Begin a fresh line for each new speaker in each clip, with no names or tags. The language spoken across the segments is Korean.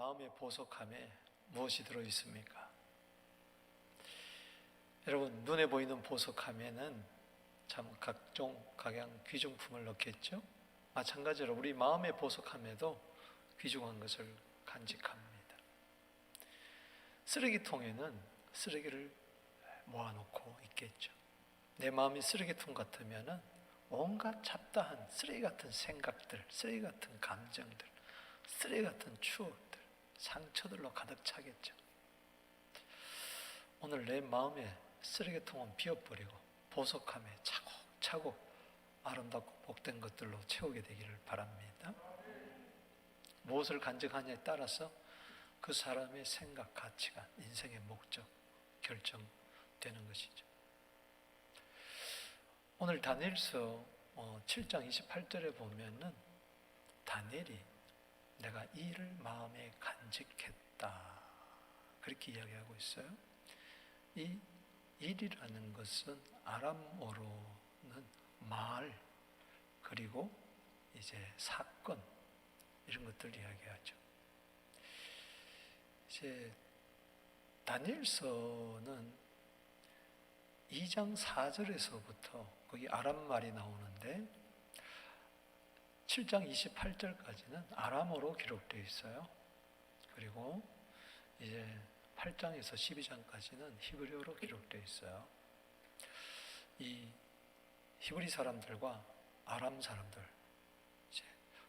마음의 보석함에 무엇이 들어있습니까? 여러분, 눈에 보이는 보석함에는 참 각종 각양 귀중품을 넣겠죠? 마찬가지로 우리 마음의 보석함에도 귀중한 것을 간직합니다. 쓰레기통에는 쓰레기를 모아놓고 있겠죠. 내 마음이 쓰레기통 같으면 온갖 잡다한 쓰레기 같은 생각들, 쓰레기 같은 감정들, 쓰레기 같은 추억들, 상처들로 가득 차겠죠. 오늘 내 마음의 쓰레기통은 비워버리고 보석함에 차곡차곡 아름답고 복된 것들로 채우게 되기를 바랍니다. 무엇을 간직하냐에 따라서 그 사람의 생각, 가치관, 인생의 목적 결정되는 것이죠. 오늘 다니엘서 7장 28절에 보면은 다니엘이 내가 이 일을 마음에 간직했다 그렇게 이야기하고 있어요. 이 일이라는 것은 아람어로는 말 그리고 이제 사건 이런 것들 이야기하죠. 이제 다니엘서는 2장 4절에서부터 거기 아람 말이 나오는데 7장 28절까지는 아람어로 기록되어 있어요. 그리고 이제 8장에서 12장까지는 히브리어로 기록되어 있어요. 이 히브리 사람들과 아람 사람들, 이제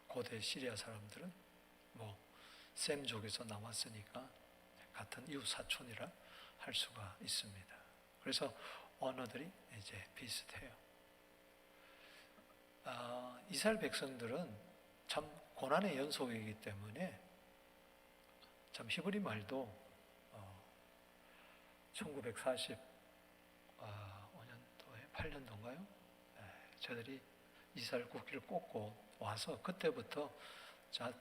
고대 시리아 사람들은 셈족에서 나왔으니까 같은 이웃 사촌이라 할 수가 있습니다. 그래서 언어들이 이제 비슷해요. 이스라엘 백성들은 참 고난의 연속이기 때문에 참 히브리 말도 1945년도에 8년도인가요? 저들이 이스라엘 국기를 꽂고 와서 그때부터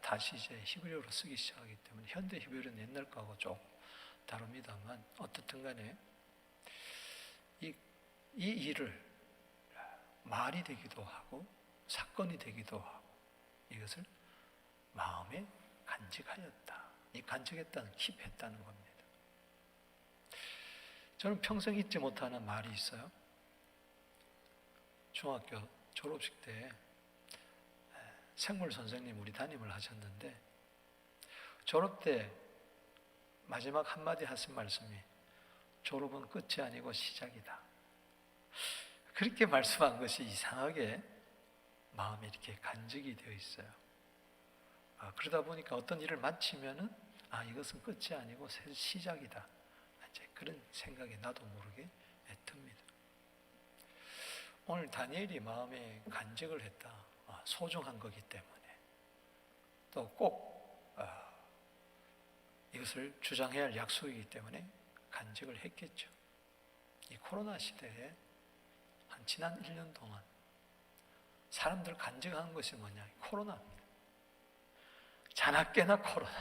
다시 이제 히브리어로 쓰기 시작하기 때문에 현대 히브리어는 옛날 거하고 좀 다릅니다만 어떻든 간에 이 일을 말이 되기도 하고 사건이 되기도 하고 이것을 마음에 간직하였다. 이 간직했다는 킵했다는 겁니다. 저는 평생 잊지 못하는 말이 있어요. 중학교 졸업식 때 생물 선생님 우리 담임을 하셨는데 졸업 때 마지막 한마디 하신 말씀이 졸업은 끝이 아니고 시작이다. 그렇게 말씀한 것이 이상하게 마음에 이렇게 간직이 되어 있어요. 그러다 보니까 어떤 일을 마치면은 이것은 끝이 아니고 시작이다. 이제 그런 생각이 나도 모르게 듭니다. 오늘 다니엘이 마음에 간직을 했다. 소중한 거기 때문에 또 꼭 이것을 주장해야 할 약속이기 때문에 간직을 했겠죠. 이 코로나 시대에 한 지난 1년 동안 사람들 간직하는 것이 뭐냐? 코로나입니다. 자나깨나 코로나,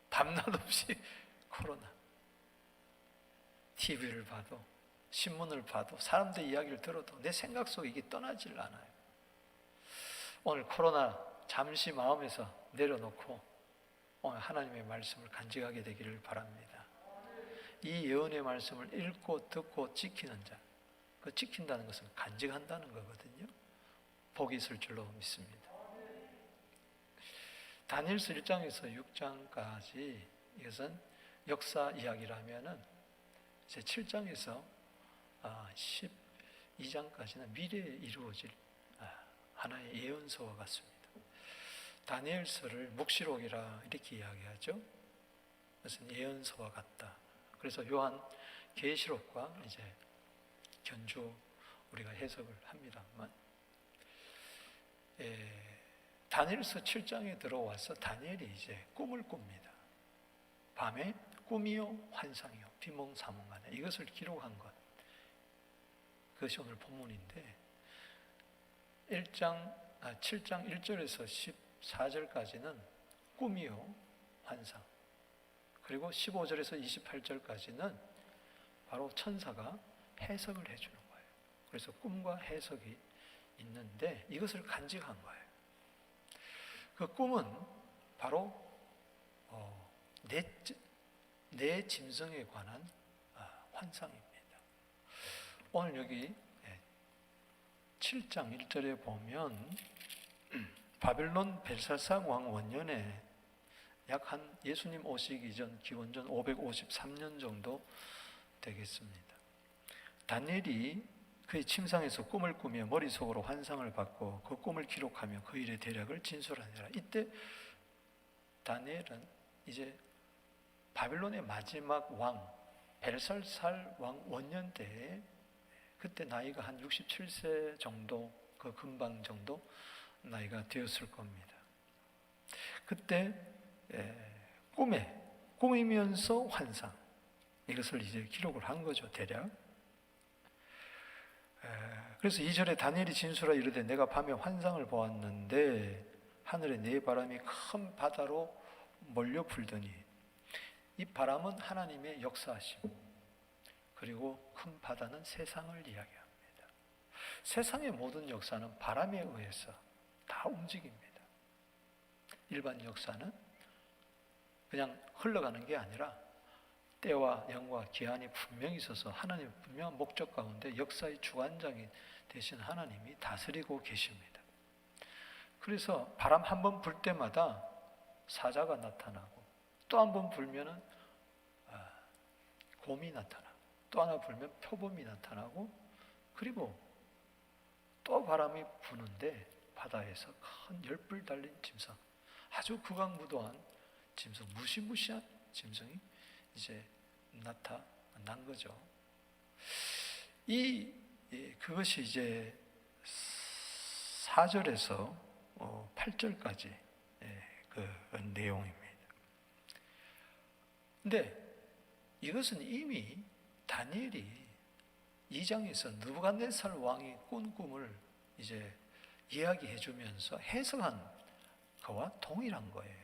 밤낮 없이 코로나. TV를 봐도 신문을 봐도 사람들 이야기를 들어도 내 생각 속에 이게 떠나질 않아요. 오늘 코로나 잠시 마음에서 내려놓고 오늘 하나님의 말씀을 간직하게 되기를 바랍니다. 이 예언의 말씀을 읽고 듣고 지키는 자, 그 지킨다는 것은 간직한다는 거거든요. 복이 있을 줄로 믿습니다. 다니엘서 1장에서 6장까지 이것은 역사 이야기라면은 제 7장에서 12장까지는 미래에 이루어질 하나의 예언서와 같습니다. 다니엘서를 묵시록이라 이렇게 이야기하죠. 그것은 예언서와 같다. 그래서 요한 계시록과 이제 견주 우리가 해석을 합니다만, 다니엘서 7장에 들어와서 다니엘이 이제 꿈을 꿉니다. 밤에 꿈이요 환상이요 비몽사몽간에 이것을 기록한 것, 그것이 오늘 본문인데 7장 1절에서 14절까지는 꿈이요 환상, 그리고 15절에서 28절까지는 바로 천사가 해석을 해주는 거예요. 그래서 꿈과 해석이 있는데 이것을 간직한 거예요. 그 꿈은 바로 내 짐승에 관한 환상입니다. 오늘 여기 7장 1절에 보면 바벨론 벨사살 왕 원년에 약 한 예수님 오시기 전 기원전 553년 정도 되겠습니다. 다니엘이 그의 침상에서 꿈을 꾸며 머릿속으로 환상을 받고 그 꿈을 기록하며 그 일의 대략을 진술하니라. 이때 다니엘은 이제 바벨론의 마지막 왕 벨사살 왕 원년 때에 그때 나이가 한 67세 정도, 그 근방 정도 나이가 되었을 겁니다. 그때 꿈이면서 환상, 이것을 이제 기록을 한 거죠, 대략. 그래서 2절에 다니엘이 진술하여 이르되 내가 밤에 환상을 보았는데 하늘에 네 바람이 큰 바다로 몰려 불더니, 이 바람은 하나님의 역사하심, 그리고 큰 바다는 세상을 이야기합니다. 세상의 모든 역사는 바람에 의해서 다 움직입니다. 일반 역사는 그냥 흘러가는 게 아니라 때와 영과 기한이 분명히 있어서 하나님의 분명한 목적 가운데 역사의 주관장이 되신 하나님이 다스리고 계십니다. 그래서 바람 한 번 불 때마다 사자가 나타나고, 또 한 번 불면은 곰이 나타나고, 또 하나 불면 표범이 나타나고, 그리고 또 바람이 부는데 바다에서 큰 열불 달린 짐승, 아주 극악무도한 짐승, 무시무시한 짐승이 이제 나타난 거죠. 그것이 이제 4절에서 8절까지 그 내용입니다. 근데 이것은 이미 다니엘이 2장에서 느부갓네살 왕이 꾼 꿈을 이제 이야기해 주면서 해석한 거와 동일한 거예요.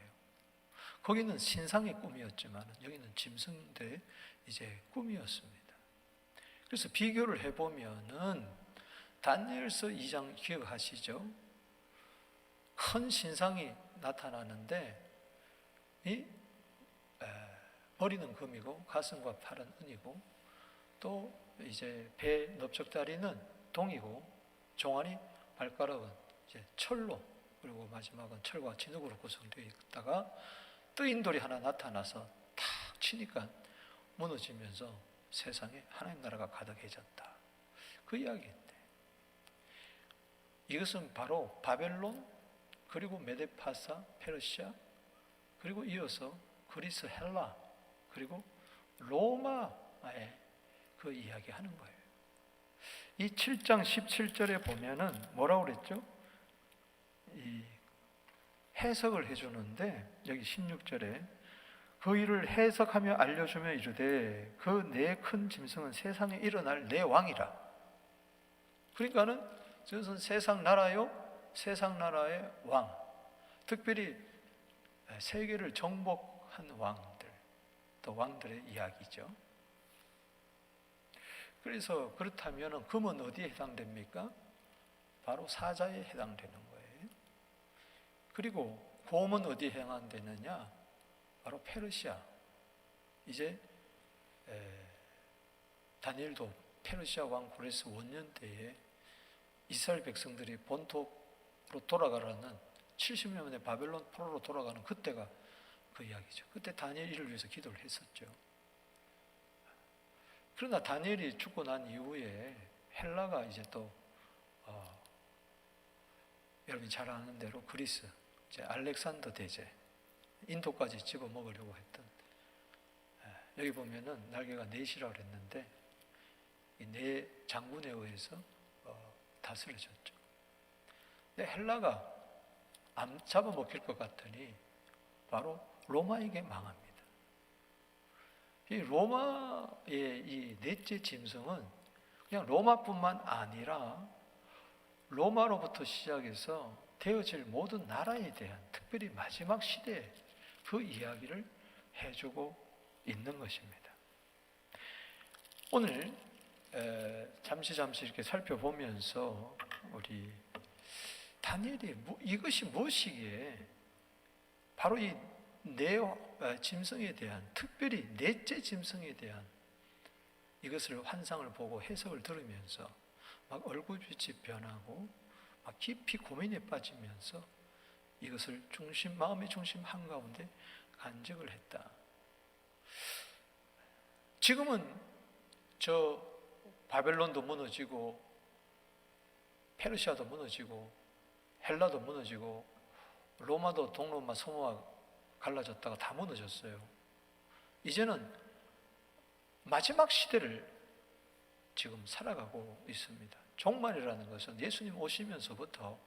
거기는 신상의 꿈이었지만 여기는 짐승들의 이제 꿈이었습니다. 그래서 비교를 해보면은 다니엘서 2장 기억하시죠? 큰 신상이 나타나는데 머리는 금이고 가슴과 팔은 은이고, 또 이제 배 넓적다리는 동이고, 종아리 발가락은 이제 철로, 그리고 마지막은 철과 진흙으로 구성되어 있다가 뜨인 돌이 하나 나타나서 탁 치니까 무너지면서 세상에 하나님 나라가 가득해졌다, 그 이야기인데, 이것은 바로 바벨론, 그리고 메데파사, 페르시아, 그리고 이어서 그리스, 헬라, 그리고 로마의 그 이야기하는 거예요. 이 7장 17절에 보면은 뭐라고 그랬죠? 이 해석을 해주는데, 여기 16절에 그 일을 해석하며 알려주며 이르되 그 네 큰 짐승은 세상에 일어날 내 왕이라. 그러니까는 저것은 세상 나라요, 세상 나라의 왕, 특별히 세계를 정복한 왕들, 또 왕들의 이야기죠. 그래서 그렇다면 금은 어디에 해당됩니까? 바로 사자에 해당되는 거예요. 그리고 곰은 어디에 해당되느냐? 바로 페르시아. 이제 다니엘도 페르시아 왕 고레스 원년 때에 이스라엘 백성들이 본토로 돌아가라는 70년 만에 바벨론 포로로 돌아가는 그때가 그 이야기죠. 그때 다니엘 이를 위해서 기도를 했었죠. 그러나 다니엘이 죽고 난 이후에 헬라가 이제 또 여러분이 잘 아는 대로 그리스, 이제 알렉산더 대제, 인도까지 집어먹으려고 했던, 여기 보면은 날개가 넷이라고 그랬는데 이 네 장군에 의해서 다스려졌죠. 근데 헬라가 안 잡아먹힐 것 같으니 바로 로마에게 망합니다. 이 로마의 이 넷째 짐승은 그냥 로마뿐만 아니라 로마로부터 시작해서 되어질 모든 나라에 대한, 특별히 마지막 시대에 그 이야기를 해주고 있는 것입니다. 오늘 잠시 이렇게 살펴보면서 우리 다니엘이 이것이 무엇이기에 바로 이 내 짐승에 대한, 특별히 넷째 짐승에 대한 이것을 환상을 보고 해석을 들으면서 막 얼굴빛이 변하고 막 깊이 고민에 빠지면서 이것을 마음의 중심 한가운데 간직을 했다. 지금은 저 바벨론도 무너지고 페르시아도 무너지고 헬라도 무너지고 로마도 동로마 서로가 갈라졌다가 다 무너졌어요. 이제는 마지막 시대를 지금 살아가고 있습니다. 종말이라는 것은 예수님 오시면서부터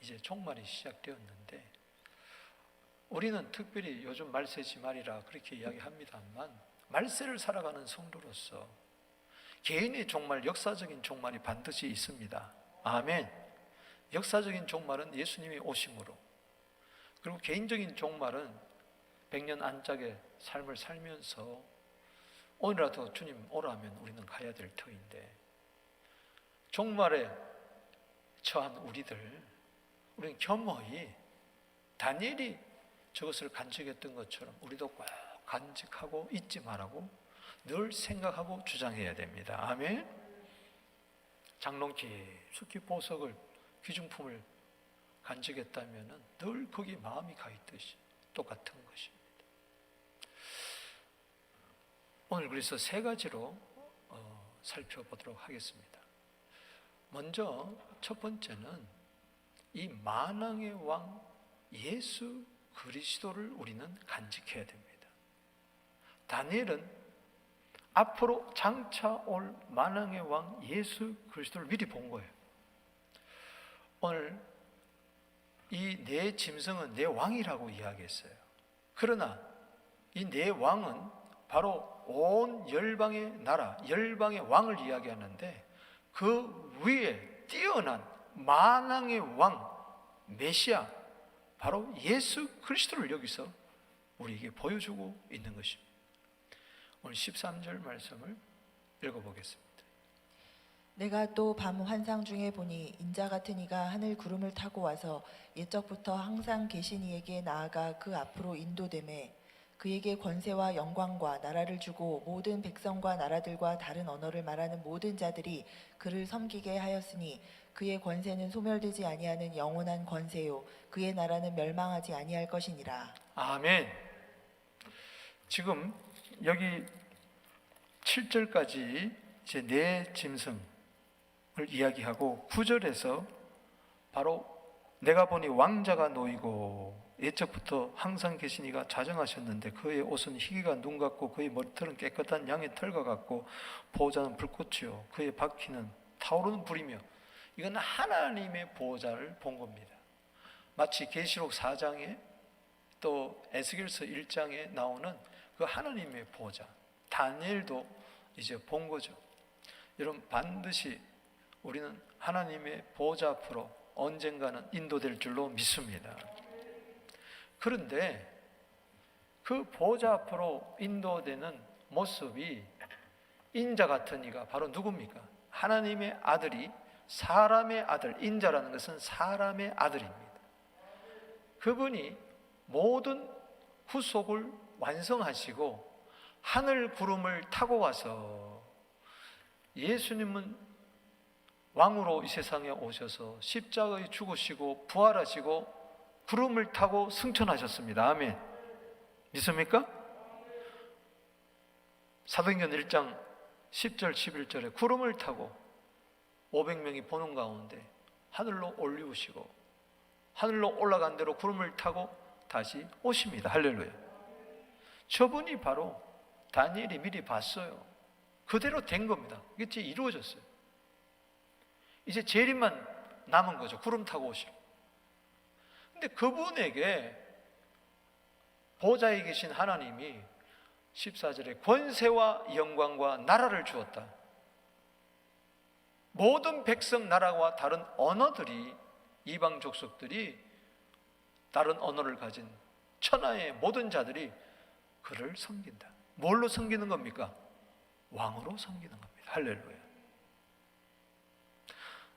이제 종말이 시작되었는데, 우리는 특별히 요즘 말세지 말이라 그렇게 이야기합니다만, 말세를 살아가는 성도로서 개인의 종말, 역사적인 종말이 반드시 있습니다. 아멘. 역사적인 종말은 예수님이 오심으로, 그리고 개인적인 종말은 백년 안짝의 삶을 살면서 오늘라도 주님 오라면 우리는 가야 될 터인데, 종말에 처한 우리는 겸허히 다니엘이 저것을 간직했던 것처럼 우리도 꼭 간직하고 잊지 말라고 늘 생각하고 주장해야 됩니다. 아멘. 장롱 깊숙이 보석을, 귀중품을 간직했다면 늘 거기에 마음이 가 있듯이 똑같은 것입니다. 오늘 그래서 세 가지로 살펴보도록 하겠습니다. 먼저 첫 번째는 이 만왕의 왕 예수 그리스도를 우리는 간직해야 됩니다. 다니엘은 앞으로 장차 올 만왕의 왕 예수 그리스도를 미리 본 거예요. 오늘 이 네 짐승은 네 왕이라고 이야기했어요. 그러나 이 네 왕은 바로 온 열방의 나라, 열방의 왕을 이야기하는데, 그 위에 뛰어난 만왕의 왕 메시아, 바로 예수 그리스도를 여기서 우리에게 보여주고 있는 것입니다. 오늘 13절 말씀을 읽어보겠습니다.
내가 또 밤 환상 중에 보니 인자 같은 이가 하늘 구름을 타고 와서 옛적부터 항상 계신 이에게 나아가 그 앞으로 인도되매, 그에게 권세와 영광과 나라를 주고 모든 백성과 나라들과 다른 언어를 말하는 모든 자들이 그를 섬기게 하였으니, 그의 권세는 소멸되지 아니하는 영원한 권세요 그의 나라는 멸망하지 아니할 것이니라.
아멘. 지금 여기 7절까지 이제 네 짐승을 이야기하고, 9절에서 바로 내가 보니 왕자가 놓이고 옛적부터 항상 계신 이가 자정하셨는데, 그의 옷은 희기가 눈 같고 그의 머리털은 깨끗한 양의 털과 같고 보호자는 불꽃이요 그의 바퀴는 타오르는 불이며. 이건 하나님의 보호자를 본 겁니다. 마치 계시록 4장에 또 에스겔서 1장에 나오는 그 하나님의 보호자 다니엘도 이제 본 거죠. 여러분, 반드시 우리는 하나님의 보호자 앞으로 언젠가는 인도될 줄로 믿습니다. 그런데 그 보호자 앞으로 인도되는 모습이 인자 같은 이가 바로 누굽니까? 하나님의 아들이 사람의 아들, 인자라는 것은 사람의 아들입니다. 그분이 모든 후속을 완성하시고 하늘 구름을 타고 와서, 예수님은 왕으로 이 세상에 오셔서 십자가에 죽으시고 부활하시고 구름을 타고 승천하셨습니다. 아멘. 믿습니까? 사도행전 1장 10절 11절에 구름을 타고 500명이 보는 가운데 하늘로 올리우시고 하늘로 올라간 대로 구름을 타고 다시 오십니다. 할렐루야. 저분이 바로 다니엘이 미리 봤어요. 그대로 된 겁니다. 이게 이루어졌어요. 이제 재림만 남은 거죠. 구름 타고 오시고. 근데 그분에게 보좌에 계신 하나님이 14절에 권세와 영광과 나라를 주었다. 모든 백성, 나라와 다른 언어들이, 이방 족속들이, 다른 언어를 가진 천하의 모든 자들이 그를 섬긴다. 뭘로 섬기는 겁니까? 왕으로 섬기는 겁니다. 할렐루야.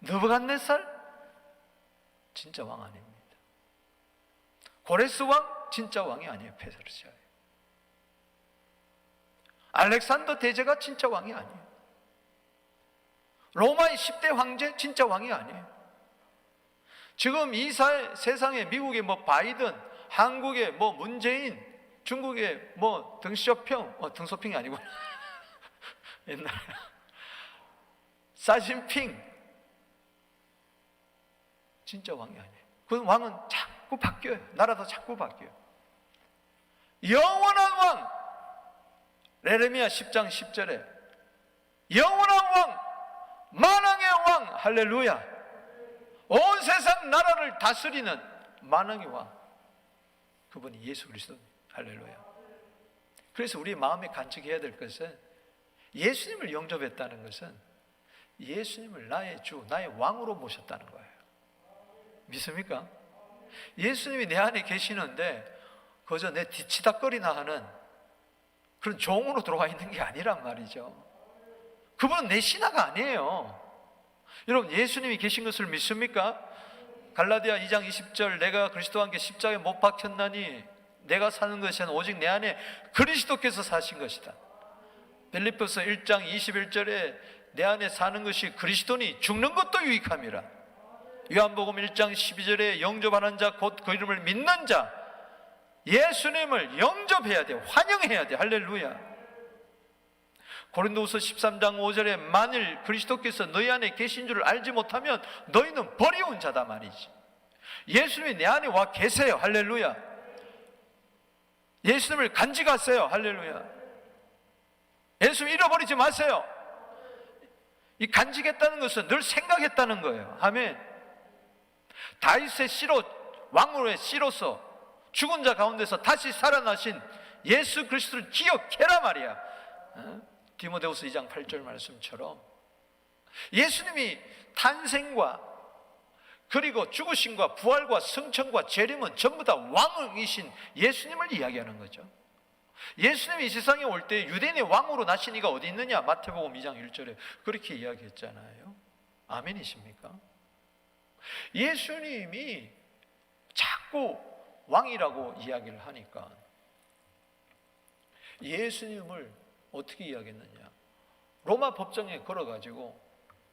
느부갓네살 진짜 왕 아닙니다. 고레스 왕 진짜 왕이 아니에요. 페르시아예요. 알렉산더 대제가 진짜 왕이 아니에요. 로마의 10대 황제 진짜 왕이 아니에요. 지금 이 세상에 미국의 뭐 바이든, 한국의 뭐 문재인, 중국의 뭐 덩쇼핑, 덩쇼핑이 아니고 옛날에 사진핑 진짜 왕이 아니에요. 그 왕은 자꾸 바뀌어요. 나라도 자꾸 바뀌어요. 영원한 왕, 레레미야 10장 10절에 영원한 왕, 만왕의 왕, 할렐루야. 온 세상 나라를 다스리는 만왕의 왕, 그분이 예수 그리스도입니다. 할렐루야. 그래서 우리 마음에 간직해야 될 것은, 예수님을 영접했다는 것은 예수님을 나의 주, 나의 왕으로 모셨다는 거예요. 믿습니까? 예수님이 내 안에 계시는데 그저 내 뒤치다거리나 하는 그런 종으로 들어와 있는 게 아니란 말이죠. 그분은 내 신하가 아니에요. 여러분, 예수님이 계신 것을 믿습니까? 갈라디아 2장 20절, 내가 그리스도와 함께 십자가에 못 박혔나니 내가 사는 것이 아니라 오직 내 안에 그리스도께서 사신 것이다. 빌립보서 1장 21절에 내 안에 사는 것이 그리스도니 죽는 것도 유익함이라. 요한복음 1장 12절에 영접하는 자, 곧 그 이름을 믿는 자, 예수님을 영접해야 돼, 환영해야 돼. 할렐루야. 고린도후서 13장 5절에 만일 그리스도께서 너희 안에 계신 줄을 알지 못하면 너희는 버리운 자다 말이지. 예수님이 내 안에 와 계세요. 할렐루야. 예수님을 간직하세요. 할렐루야. 예수님 잃어버리지 마세요. 이 간직했다는 것은 늘 생각했다는 거예요. 아멘. 다윗의 씨로, 왕으로의 씨로서 죽은 자 가운데서 다시 살아나신 예수 그리스도를 기억해라 말이야. 디모데후서 2장 8절 말씀처럼 예수님이 탄생과 그리고 죽으심과 부활과 승천과 재림은 전부 다 왕이신 예수님을 이야기하는 거죠. 예수님이 이 세상에 올 때 유대인의 왕으로 나신 이가 어디 있느냐? 마태복음 2장 1절에 그렇게 이야기했잖아요. 아멘이십니까? 예수님이 자꾸 왕이라고 이야기를 하니까 예수님을 어떻게 이야기했느냐? 로마 법정에 걸어가지고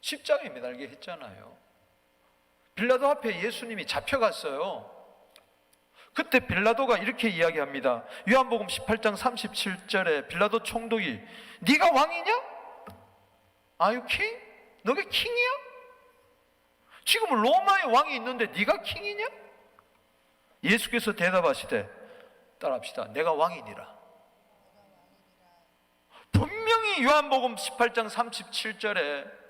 십자가에 매달게 했잖아요. 빌라도 앞에 예수님이 잡혀갔어요. 그때 빌라도가 이렇게 이야기합니다. 요한복음 18장 37절에 빌라도 총독이 네가 왕이냐? Are you king? 너가 킹이야? 지금 로마의 왕이 있는데 네가 킹이냐? 예수께서 대답하시되, 따라합시다, 내가 왕이니라. 분명히 요한복음 18장 37절에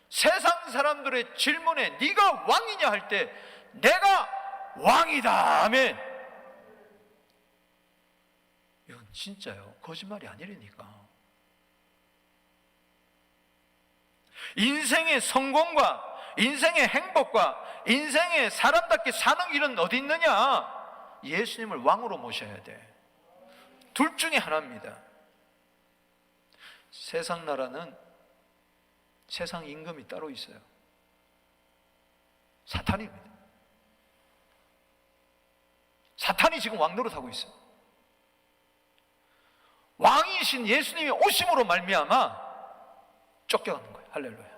세상 사람들의 질문에 네가 왕이냐 할 때 내가 왕이다. 아멘. 이건 진짜요. 거짓말이 아니라니까. 인생의 성공과 인생의 행복과 인생의 사람답게 사는 길은 어디 있느냐? 예수님을 왕으로 모셔야 돼. 둘 중에 하나입니다. 세상 나라는 세상 임금이 따로 있어요. 사탄입니다. 사탄이 지금 왕노릇하고 있어요. 왕이신 예수님이 오심으로 말미암아 쫓겨가는 거예요. 할렐루야.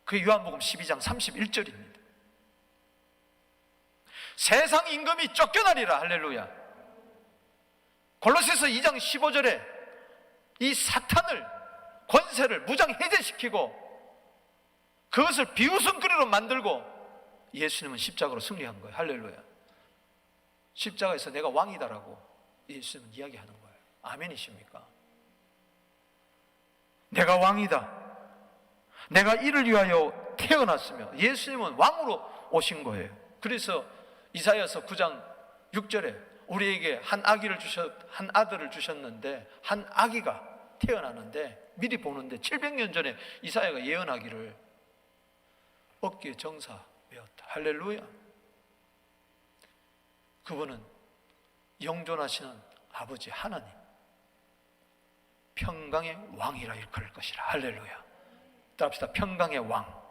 그게 요한복음 12장 31절입니다. 세상 임금이 쫓겨나리라. 할렐루야. 골로새서 2장 15절에 이 사탄을, 권세를 무장 해제시키고 그것을 비웃음거리로 만들고 예수님은 십자가로 승리한 거예요. 할렐루야. 십자가에서 내가 왕이다라고 예수님은 이야기하는 거예요. 아멘이십니까? 내가 왕이다. 내가 이를 위하여 태어났으며 예수님은 왕으로 오신 거예요. 그래서 이사야서 9장 6절에 우리에게 한 아들을 주셨는데 한 아기가 태어나는데 미리 보는데 700년 전에 이사야가 예언하기를 어깨에 정사 메었다. 할렐루야. 그분은 영존하시는 아버지 하나님, 평강의 왕이라 일컬을 것이라. 할렐루야. 따라합시다. 평강의 왕.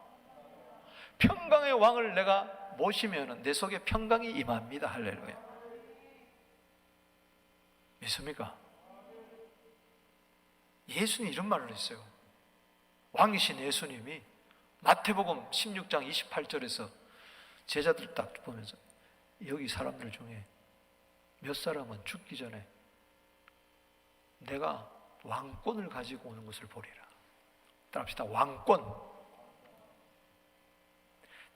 평강의 왕을 내가 모시면 내 속에 평강이 임합니다. 할렐루야. 믿습니까? 예수님이 이런 말을 했어요. 왕이신 예수님이 마태복음 16장 28절에서 제자들 딱 보면서 여기 사람들 중에 몇 사람은 죽기 전에 내가 왕권을 가지고 오는 것을 보리라. 따라합시다. 왕권.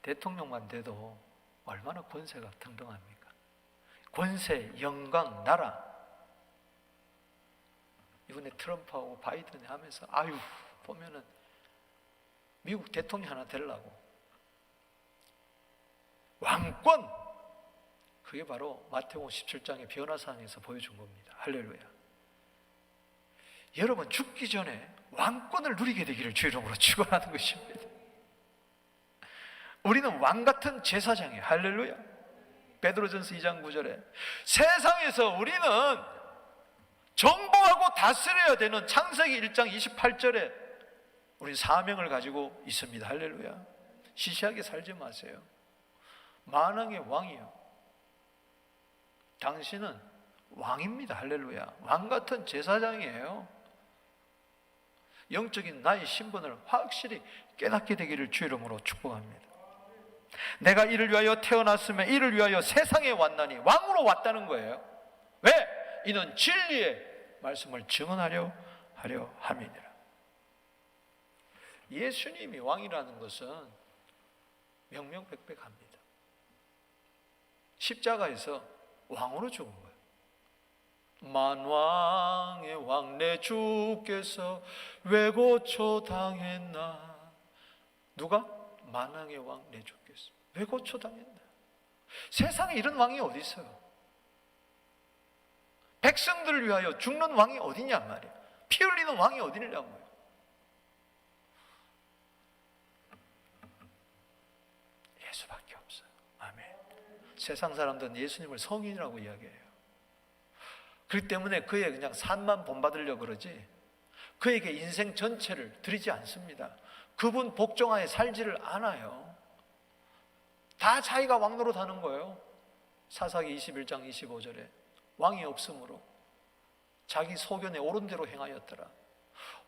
대통령만 돼도 얼마나 권세가 등등합니까? 권세, 영광, 나라. 이번에 트럼프하고 바이든이 하면서 아유 보면은 미국 대통령 하나 되려고 왕권. 그게 바로 마태복음 17장의 변화사항에서 보여준 겁니다. 할렐루야. 여러분 죽기 전에 왕권을 누리게 되기를 주 이름으로 축원하는 것입니다. 우리는 왕같은 제사장이에요. 할렐루야. 베드로전서 2장 9절에 세상에서 우리는 정복하고 다스려야 되는 창세기 1장 28절에 우리 사명을 가지고 있습니다. 할렐루야. 시시하게 살지 마세요. 만왕의 왕이요. 당신은 왕입니다. 할렐루야. 왕같은 제사장이에요. 영적인 나의 신분을 확실히 깨닫게 되기를 주 이름으로 축복합니다. 내가 이를 위하여 태어났으며 이를 위하여 세상에 왔나니 왕으로 왔다는 거예요. 왜? 이는 진리의 말씀을 증언하려 함이니라. 예수님이 왕이라는 것은 명명백백합니다. 십자가에서 왕으로 죽은 거예요. 만왕의 왕 내 주께서 왜 고초당했나? 누가? 만왕의 왕 내 주께서 왜 고초당했나? 세상에 이런 왕이 어디 있어요? 백성들을 위하여 죽는 왕이 어디냐 말이야. 피 흘리는 왕이 어디냐고요. 예수밖에 없어요. 아멘. 세상 사람들은 예수님을 성인이라고 이야기해요. 그렇기 때문에 그의 그냥 산만 본받으려고 그러지 그에게 인생 전체를 드리지 않습니다. 그분 복종하에 살지를 않아요. 다 자기가 왕 노릇하는 거예요. 사사기 21장 25절에 왕이 없으므로 자기 소견에 옳은 대로 행하였더라.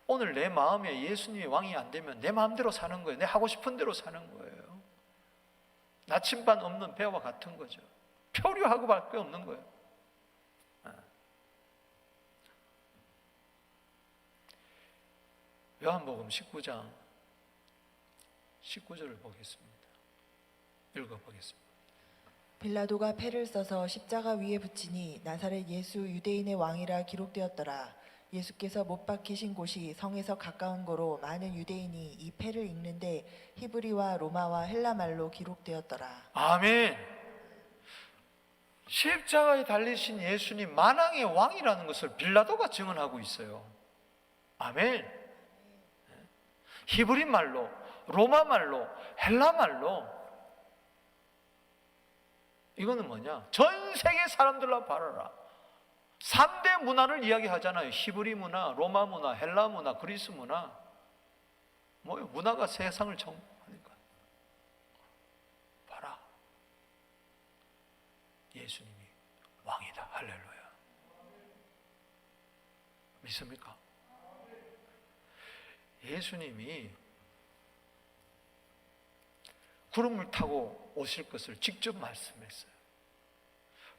오늘 내 마음에 예수님이 왕이 안 되면 내 마음대로 사는 거예요. 내 하고 싶은 대로 사는 거예요. 나침반 없는 배와 같은 거죠. 표류하고 밖에 없는 거예요. 요한복음 19장 19절을 보겠습니다. 읽어보겠습니다.
빌라도가 패를 써서 십자가 위에 붙이니 나사렛 예수 유대인의 왕이라 기록되었더라. 예수께서 못 박히신 곳이 성에서 가까운 거로 많은 유대인이 이 패를 읽는데 히브리와 로마와 헬라 말로 기록되었더라.
아멘. 십자가에 달리신 예수님 만왕의 왕이라는 것을 빌라도가 증언하고 있어요. 아멘. 히브리 말로, 로마 말로, 헬라 말로. 이거는 뭐냐? 전 세계 사람들로 봐라. 3대 문화를 이야기하잖아요. 히브리 문화, 로마 문화, 헬라 문화, 그리스 문화. 뭐요? 문화가 세상을 정하니까. 봐라. 예수님이 왕이다. 할렐루야. 믿습니까? 예수님이 구름을 타고 오실 것을 직접 말씀했어요.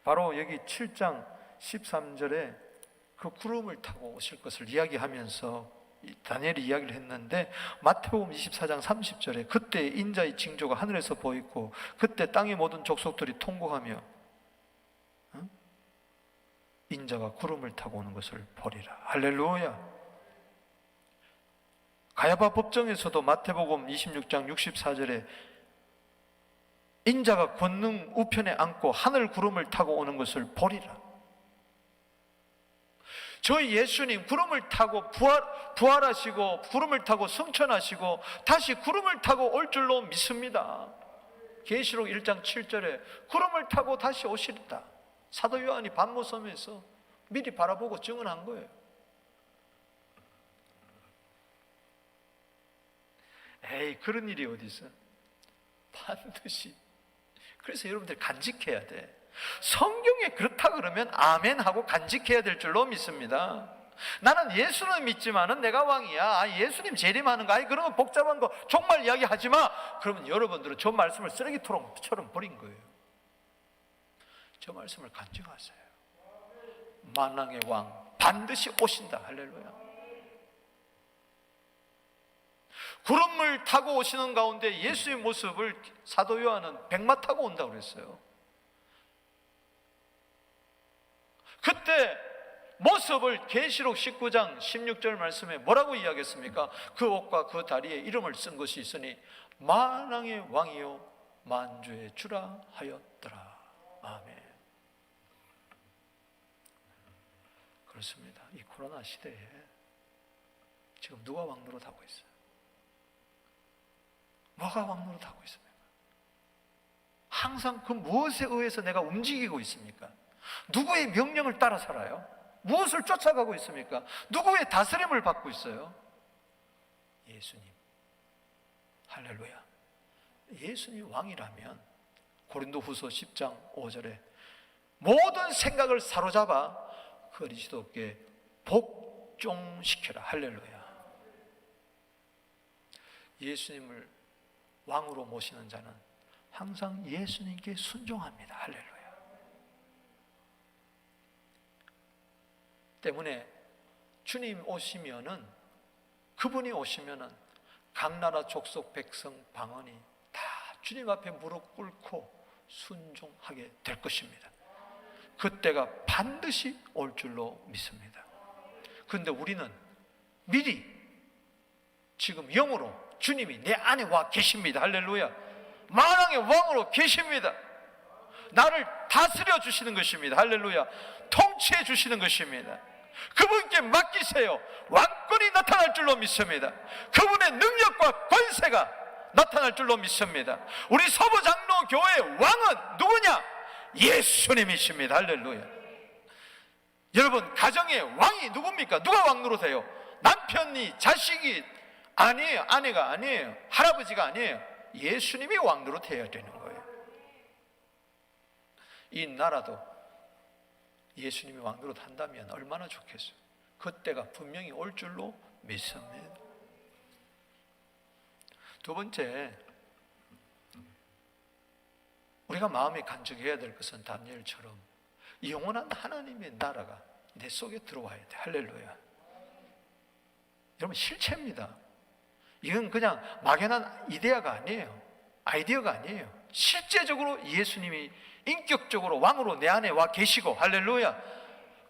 바로 여기 7장 13절에 그 구름을 타고 오실 것을 이야기하면서 다니엘이 이야기를 했는데 마태복음 24장 30절에 그때 인자의 징조가 하늘에서 보이고 그때 땅의 모든 족속들이 통곡하며 인자가 구름을 타고 오는 것을 보리라. 할렐루야. 가야바 법정에서도 마태복음 26장 64절에 인자가 권능 우편에 앉고 하늘 구름을 타고 오는 것을 보리라. 저희 예수님 구름을 타고 부활하시고 구름을 타고 승천하시고 다시 구름을 타고 올 줄로 믿습니다. 계시록 1장 7절에 구름을 타고 다시 오시리다. 사도 요한이 반모섬에서 미리 바라보고 증언한 거예요. 에이, 그런 일이 어디 있어? 반드시. 그래서 여러분들 간직해야 돼. 성경에 그렇다 그러면 아멘 하고 간직해야 될 줄로 믿습니다. 나는 예수는 믿지만은 내가 왕이야. 예수님 재림하는 거, 그런 거 복잡한 거 정말 이야기하지 마. 그러면 여러분들은 저 말씀을 쓰레기통처럼 버린 거예요. 저 말씀을 간직하세요. 만왕의 왕 반드시 오신다. 할렐루야. 구름을 타고 오시는 가운데 예수의 모습을 사도 요한은 백마 타고 온다고 그랬어요. 그때 모습을 계시록 19장 16절 말씀에 뭐라고 이야기했습니까? 그 옷과 그 다리에 이름을 쓴 것이 있으니 만왕의 왕이요 만주의 주라 하였더라. 아멘. 그렇습니다. 이 코로나 시대에 지금 누가 왕노릇하고 있어요? 뭐가 왕노릇하고 있습니까? 항상 그 무엇에 의해서 내가 움직이고 있습니까? 누구의 명령을 따라 살아요? 무엇을 쫓아가고 있습니까? 누구의 다스림을 받고 있어요? 예수님. 할렐루야. 예수님 왕이라면 고린도후서 10장 5절에 모든 생각을 사로잡아 그리스도께 복종시켜라. 할렐루야. 예수님을 왕으로 모시는 자는 항상 예수님께 순종합니다. 할렐루야. 때문에 주님 오시면은, 그분이 오시면은 각 나라 족속 백성 방언이 다 주님 앞에 무릎 꿇고 순종하게 될 것입니다. 그때가 반드시 올 줄로 믿습니다. 그런데 우리는 미리 지금 영으로 주님이 내 안에 와 계십니다. 할렐루야. 만왕의 왕으로 계십니다. 나를 다스려 주시는 것입니다. 할렐루야. 통치해 주시는 것입니다. 그분께 맡기세요. 왕권이 나타날 줄로 믿습니다. 그분의 능력과 권세가 나타날 줄로 믿습니다. 우리 서부장로교회의 왕은 누구냐? 예수님이십니다. 할렐루야. 여러분, 가정의 왕이 누굽니까? 누가 왕노릇해요? 남편이, 자식이 아니에요. 아내가 아니에요. 할아버지가 아니에요. 예수님이 왕노릇해야 되는 거예요. 이 나라도 예수님이 왕노릇 한다면 얼마나 좋겠어요. 그때가 분명히 올 줄로 믿습니다. 두 번째, 우리가 마음에 간직해야 될 것은 다니엘처럼 영원한 하나님의 나라가 내 속에 들어와야 돼. 할렐루야. 여러분, 실체입니다. 이건 그냥 막연한 이데아가 아니에요. 아이디어가 아니에요. 실제적으로 예수님이 인격적으로 왕으로 내 안에 와 계시고, 할렐루야.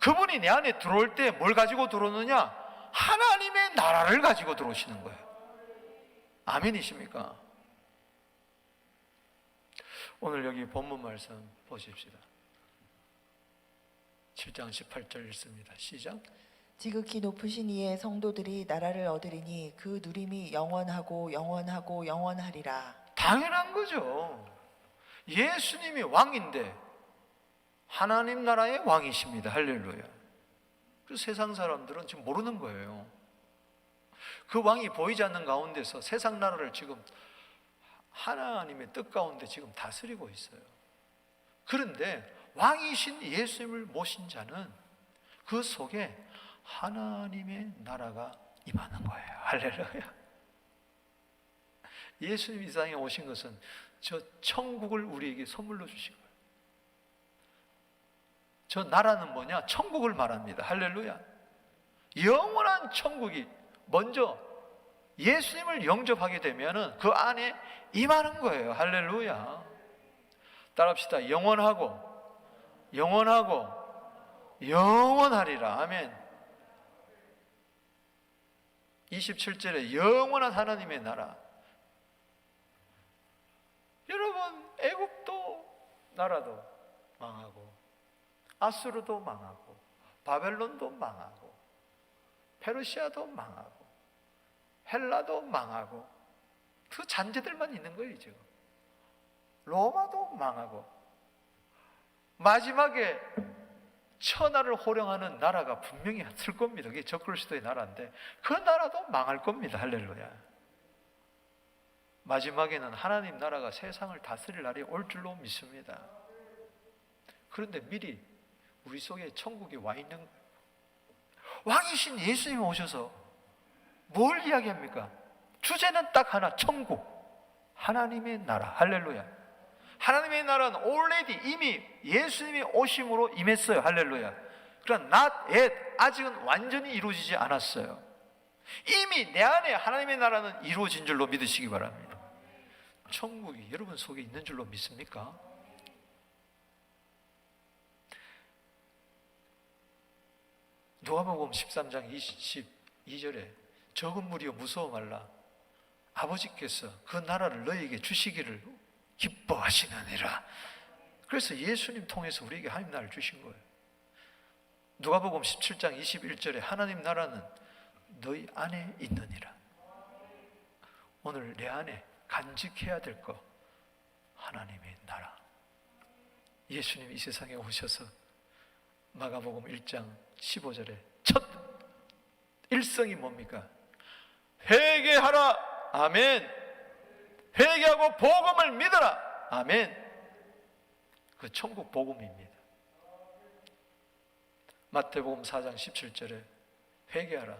그분이 내 안에 들어올 때 뭘 가지고 들어오느냐? 하나님의 나라를 가지고 들어오시는 거예요. 아멘이십니까? 오늘 여기 본문 말씀 보십시다. 7장 18절 읽습니다. 시작.
지극히 높으신 이의 성도들이 나라를 얻으리니 그 누림이 영원하고 영원하고 영원하리라.
당연한 거죠. 예수님이 왕인데 하나님 나라의 왕이십니다. 할렐루야. 그래서 세상 사람들은 지금 모르는 거예요. 그 왕이 보이지 않는 가운데서 세상 나라를 지금 하나님의 뜻 가운데 지금 다스리고 있어요. 그런데 왕이신 예수님을 모신 자는 그 속에 하나님의 나라가 임하는 거예요. 할렐루야. 예수님 이 세상에 오신 것은 저 천국을 우리에게 선물로 주신 거예요. 저 나라는 뭐냐? 천국을 말합니다. 할렐루야. 영원한 천국이 먼저 예수님을 영접하게 되면은 그 안에 임하는 거예요. 할렐루야. 따라합시다. 영원하고 영원하고 영원하리라. 아멘. 27절에 영원한 하나님의 나라. 여러분, 애국도 나라도 망하고 아수르도 망하고 바벨론도 망하고 페르시아도 망하고 헬라도 망하고 그 잔재들만 있는 거예요. 지금 로마도 망하고 마지막에 천하를 호령하는 나라가 분명히 있을 겁니다. 그게 적그리스도의 나라인데 그 나라도 망할 겁니다. 할렐루야. 마지막에는 하나님 나라가 세상을 다스릴 날이 올 줄로 믿습니다. 그런데 미리 우리 속에 천국이 와 있는 거예요. 왕이신 예수님이 오셔서 뭘 이야기합니까? 주제는 딱 하나, 천국, 하나님의 나라. 할렐루야. 하나님의 나라는 already 이미 예수님이 오심으로 임했어요. 할렐루야. 그러나 not yet, 아직은 완전히 이루어지지 않았어요. 이미 내 안에 하나님의 나라는 이루어진 줄로 믿으시기 바랍니다. 천국이 여러분 속에 있는 줄로 믿습니까? 누가복음 13장 22절에 적은 무리여 무서워 말라. 아버지께서 그 나라를 너희에게 주시기를 기뻐하시느니라. 그래서 예수님 통해서 우리에게 하나님 나라를 주신 거예요. 누가복음 17장 21절에 하나님 나라는 너희 안에 있느니라. 오늘 내 안에 간직해야 될 것, 하나님의 나라. 예수님 이 세상에 오셔서 마가복음 1장 15절에 첫 일성이 뭡니까? 회개하라. 아멘. 회개하고 복음을 믿어라. 아멘. 그 천국 복음입니다. 마태복음 4장 17절에 회개하라.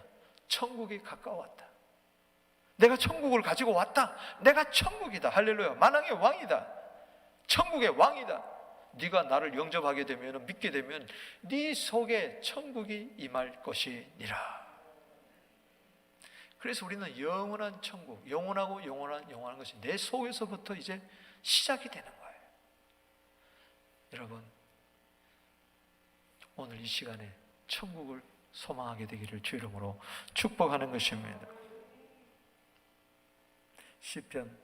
천국이 가까웠다. 내가 천국을 가지고 왔다. 내가 천국이다. 할렐루야. 만왕의 왕이다. 천국의 왕이다. 네가 나를 영접하게 되면, 믿게 되면 네 속에 천국이 임할 것이니라. 그래서 우리는 영원한 천국, 영원하고 영원한 것이 내 속에서부터 이제 시작이 되는 거예요. 여러분, 오늘 이 시간에 천국을 소망하게 되기를 주 이름으로 축복하는 것입니다. 시편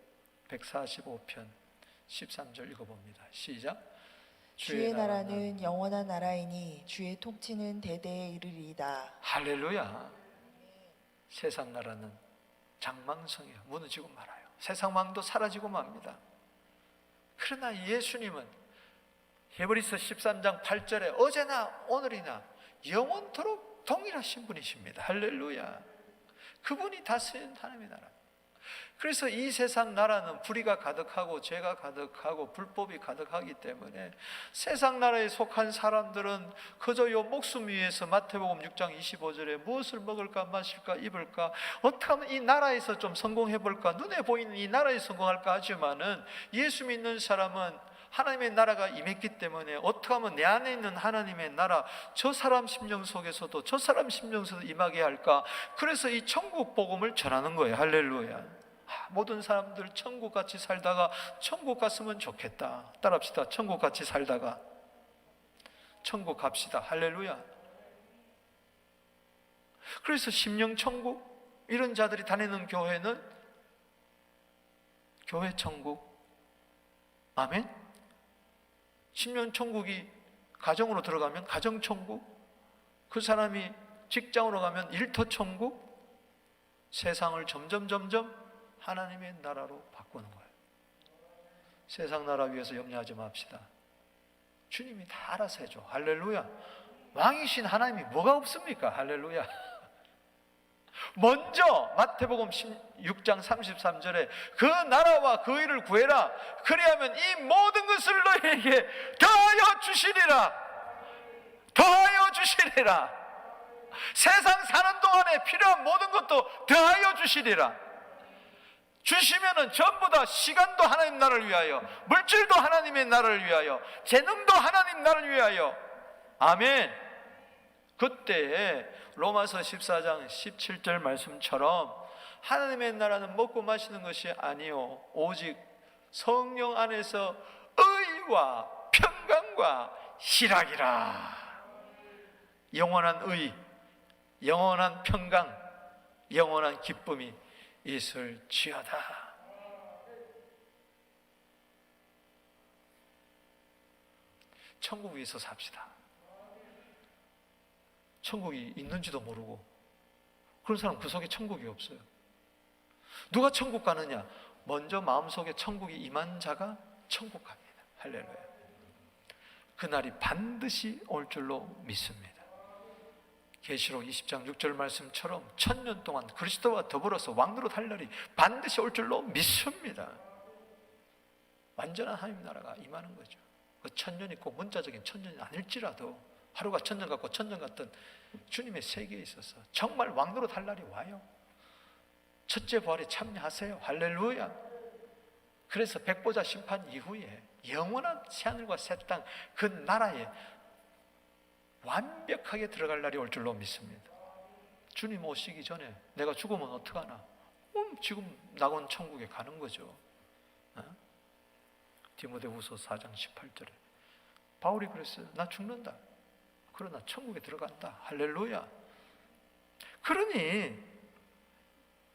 145편 13절 읽어봅니다. 시작.
주의 나라는 영원한 나라이니 주의 통치는 대대에 이르리이다.
할렐루야. 세상 나라는 장망성이야. 무너지고 말아요. 세상 왕도 사라지고 맙니다. 그러나 예수님은 히브리서 13장 8절에 어제나 오늘이나 영원토록 동일하신 분이십니다. 할렐루야. 그분이 다스리는 하나님의 나라. 그래서 이 세상 나라는 불의가 가득하고 죄가 가득하고 불법이 가득하기 때문에 세상 나라에 속한 사람들은 그저 요 목숨 위에서 마태복음 6장 25절에 무엇을 먹을까 마실까 입을까 어떻게 하면 이 나라에서 좀 성공해 볼까 눈에 보이는 이 나라에 성공할까 하지만은 예수 믿는 사람은 하나님의 나라가 임했기 때문에 어떻게 하면 내 안에 있는 하나님의 나라 저 사람 심령 속에서도 저 사람 심령 속에서도 임하게 할까. 그래서 이 천국 복음을 전하는 거예요. 할렐루야. 모든 사람들 천국같이 살다가 천국 갔으면 좋겠다. 따라합시다. 천국같이 살다가 천국 갑시다. 할렐루야. 그래서 심령천국 이런 자들이 다니는 교회는 교회 천국. 아멘. 심령천국이 가정으로 들어가면 가정천국, 그 사람이 직장으로 가면 일터천국, 세상을 점점 하나님의 나라로 바꾸는 거예요. 세상 나라 위해서 염려하지 맙시다. 주님이 다 알아서 해줘. 할렐루야. 왕이신 하나님이 뭐가 없습니까? 할렐루야. 먼저 마태복음 6장 33절에 그 나라와 그 일을 구해라. 그리하면 이 모든 것을 너희에게 더하여 주시리라. 더하여 주시리라. 세상 사는 동안에 필요한 모든 것도 더하여 주시리라. 주시면은 전부 다 시간도 하나님 나라를 위하여, 물질도 하나님의 나라를 위하여, 재능도 하나님 나라를 위하여. 아멘. 그때 로마서 14장 17절 말씀처럼 하나님의 나라는 먹고 마시는 것이 아니요 오직 성령 안에서 의와 평강과 희락이라. 영원한 의, 영원한 평강, 영원한 기쁨이 있을지어다. 천국 위에서 삽시다. 천국이 있는지도 모르고 그런 사람 그 속에 천국이 없어요. 누가 천국 가느냐? 먼저 마음속에 천국이 임한 자가 천국 갑니다. 할렐루야. 그날이 반드시 올 줄로 믿습니다. 계시록 20장 6절 말씀처럼 1000년 동안 그리스도와 더불어서 왕노릇 할 날이 반드시 올 줄로 믿습니다. 완전한 하나님 나라가 임하는 거죠. 천년이 꼭 문자적인 천년이 아닐지라도 하루가 천년 같고 천년 같던 주님의 세계에 있어서 정말 왕노릇 할 날이 와요. 첫째 부활에 참여하세요. 할렐루야. 그래서 백보자 심판 이후에 영원한 새하늘과 새 땅 그 나라에 완벽하게 들어갈 날이 올 줄로 믿습니다. 주님 오시기 전에 내가 죽으면 어떡하나? 지금 낙원 천국에 가는 거죠. 디모데후서 4장 18절에 바울이 그랬어요. 나 죽는다. 그러나 천국에 들어간다. 할렐루야. 그러니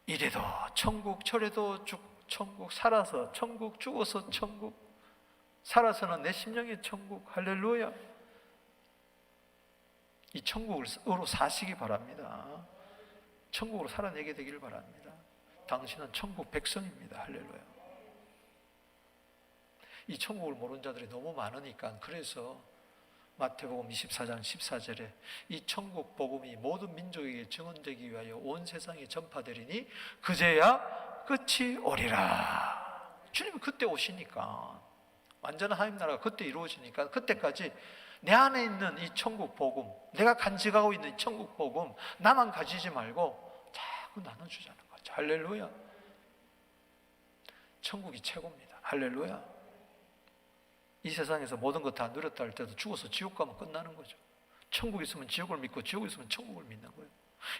이래도 천국, 저래도 천국, 살아서 천국, 죽어서 천국, 살아서는 내 심령의 천국. 할렐루야. 이 천국으로 사시기 바랍니다. 천국으로 살아내게 되기를 바랍니다. 당신은 천국 백성입니다. 할렐루야. 이 천국을 모르는 자들이 너무 많으니까 그래서 마태복음 24장 14절에 이 천국 복음이 모든 민족에게 증언되기 위하여 온 세상에 전파되리니 그제야 끝이 오리라. 주님은 그때 오시니까, 완전한 하나님 나라가 그때 이루어지니까 그때까지 내 안에 있는 이 천국 복음, 내가 간직하고 있는 이 천국 복음 나만 가지지 말고 자꾸 나눠주자는 거죠. 할렐루야. 천국이 최고입니다. 할렐루야. 이 세상에서 모든 것 다 누렸다 할 때도 죽어서 지옥 가면 끝나는 거죠. 천국 있으면 지옥을 믿고 지옥 있으면 천국을 믿는 거예요.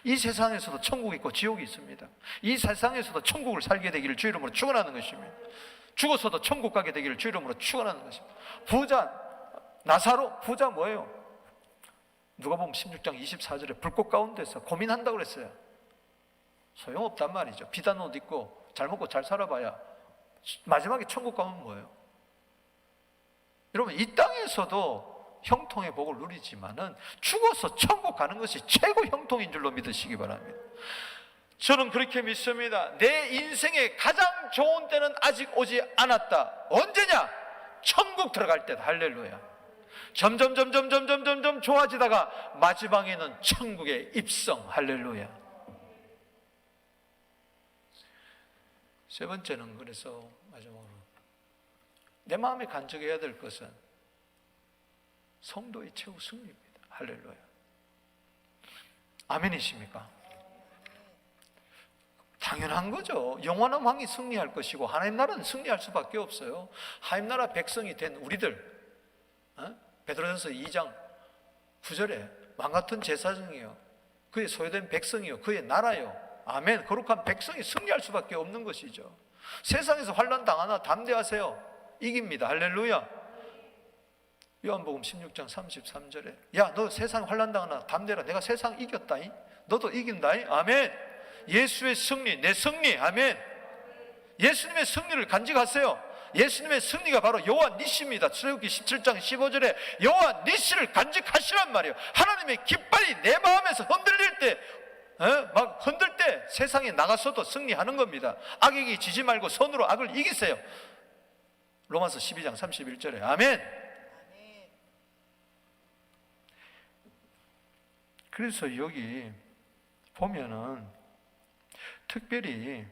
이 세상에서도 천국이 있고 지옥이 있습니다. 이 세상에서도 천국을 살게 되기를 주 이름으로 축원하는 것입니다. 죽어서도 천국 가게 되기를 주 이름으로 축원하는 것입니다. 부자 나사로, 부자 뭐예요? 누가복음 16장 24절에 불꽃 가운데서 고민한다고 그랬어요. 소용없단 말이죠. 비단 옷 입고 잘 먹고 잘 살아봐야 마지막에 천국 가면 뭐예요? 여러분, 이 땅에서도 형통의 복을 누리지만은 죽어서 천국 가는 것이 최고 형통인 줄로 믿으시기 바랍니다. 저는 그렇게 믿습니다. 내 인생의 가장 좋은 때는 아직 오지 않았다. 언제냐? 천국 들어갈 때다. 할렐루야. 점점 좋아지다가 마지막에는 천국에 입성. 할렐루야. 세 번째는 그래서 마지막으로 내 마음에 간직해야 될 것은 성도의 최후 승리입니다. 할렐루야. 아멘이십니까? 당연한 거죠. 영원한 왕이 승리할 것이고 하나님 나라는 승리할 수밖에 없어요. 하나님 나라 백성이 된 우리들, 베드로전서 2장 9절에 왕 같은 제사장이요, 그의 소유된 백성이요, 그의 나라요. 아멘. 거룩한 백성이 승리할 수밖에 없는 것이죠. 세상에서 환난 당하나 담대하세요. 이깁니다. 할렐루야. 요한복음 16장 33절에 야, 너 세상 환난 당하나 담대라. 내가 세상 이겼다잉. 너도 이긴다잉. 아멘. 예수의 승리, 내 승리. 아멘. 예수님의 승리를 간직하세요. 예수님의 승리가 바로 여호와 니시입니다. 출애굽기 17장 15절에 여호와 니시를 간직하시란 말이에요. 하나님의 깃발이 내 마음에서 흔들릴 때, 막 흔들 때 세상에 나가서도 승리하는 겁니다. 악에게 지지 말고 선으로 악을 이기세요. 로마서 12장 31절에 아멘. 그래서 여기 보면은 특별히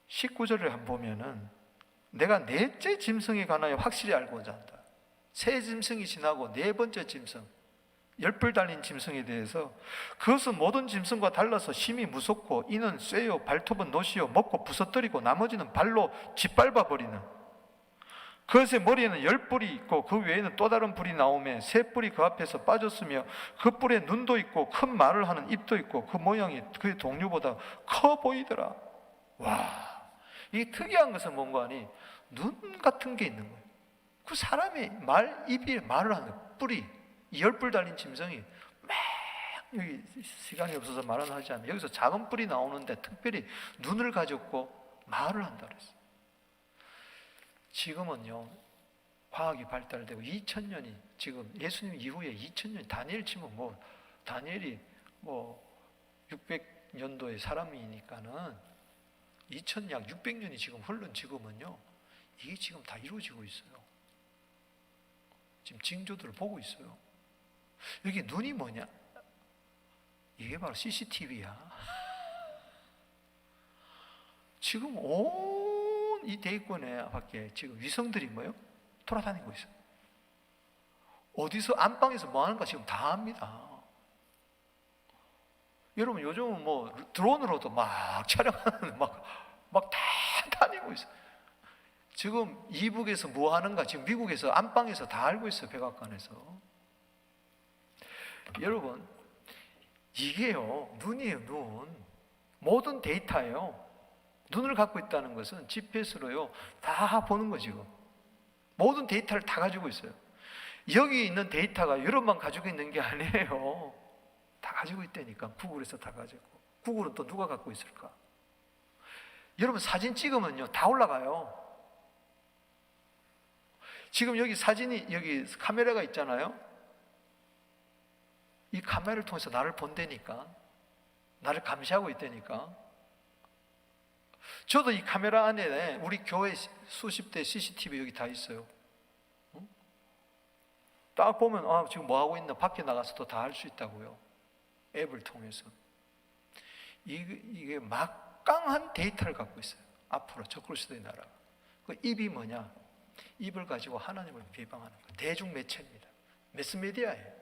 19절을 한번 보면은 내가 넷째 짐승에 관하여 확실히 알고자 한다. 새 짐승이 지나고 네 번째 짐승, 열뿔 달린 짐승에 대해서 그것은 모든 짐승과 달라서 심히 무섭고 이는 쇠요 발톱은 노시요 먹고 부서뜨리고 나머지는 발로 짓밟아 버리는, 그것의 머리에는 10뿔이 있고 그 외에는 또 다른 뿔이 나오며 세 뿔이 그 앞에서 빠졌으며 그 뿔에 눈도 있고 큰 말을 하는 입도 있고 그 모양이 그의 동류보다 커 보이더라. 와, 이 특이한 것은 뭔가 하니 눈 같은 게 있는 거예요. 그 사람이 입이 말을 하는 뿔이, 이 10뿔 달린 짐승이 막, 여기 시간이 없어서 말은 하지 않아요. 여기서 작은 뿔이 나오는데 특별히 눈을 가졌고 말을 한다 그랬어요. 지금은요, 과학이 발달되고 2000년이 지금 예수님 이후에 2000년, 다니엘 치면 다니엘이 600년도의 사람이니까는 2000약 600년이 지금 흘른 지금은요, 이게 지금 다 이루어지고 있어요. 지금 징조들을 보고 있어요. 여기 눈이 뭐냐? 이게 바로 CCTV야. 지금 온 이 대기권에 밖에 지금 위성들이 뭐요? 돌아다니고 있어요. 어디서 안방에서 뭐 하는가 지금 다 압니다. 여러분 요즘은 뭐 드론으로도 막 촬영하는 막 다 다니고 있어요. 지금 이북에서 뭐 하는가 지금 미국에서 안방에서 다 알고 있어요. 백악관에서. 여러분 이게요 눈이에요. 눈. 모든 데이터예요. 눈을 갖고 있다는 것은 GPS로요 다 보는 거 지금. 모든 데이터를 다 가지고 있어요. 여기 있는 데이터가 여러분만 가지고 있는 게 아니에요. 다 가지고 있다니까. 구글에서 다 가지고. 구글은 또 누가 갖고 있을까? 여러분 사진 찍으면요 다 올라가요. 지금 여기 사진이 여기 카메라가 있잖아요. 이 카메라를 통해서 나를 본다니까. 나를 감시하고 있다니까. 저도 이 카메라 안에 우리 교회 수십 대 CCTV 여기 다 있어요. 딱 보면 지금 뭐 하고 있나 밖에 나가서도 다 할 수 있다고요. 앱을 통해서. 이게 막강한 데이터를 갖고 있어요. 앞으로 적그리스도의 나라가. 그 입이 뭐냐? 입을 가지고 하나님을 비방하는 거예요. 대중매체입니다. 매스미디어예요.